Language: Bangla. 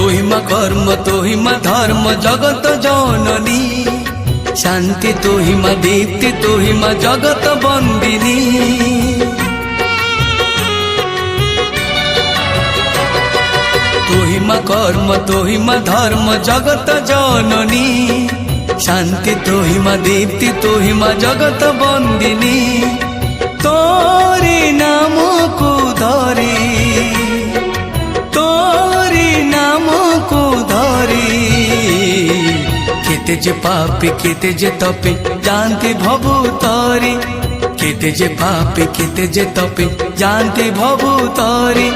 তোহি মা কর্ম তোহি মা ধর্ম জগত জননী, শান্তি তোহি মা দীপ্তি তোহি মা জগত বন্দিনী। তোহি মা কর্ম তোহি মা ধর্ম জগত জননী, শান্তি তোহি মা দীপ্তি তোহি মা জগত বন্দিনী। তোরি নামকু ধরি তোরি নামকু ধরি, কেতে যে পাপে কেতে যে তপে জানতে ভবু তরি, কেতে যে পাপে কেতে যে তপে জানতে ভবু তরি।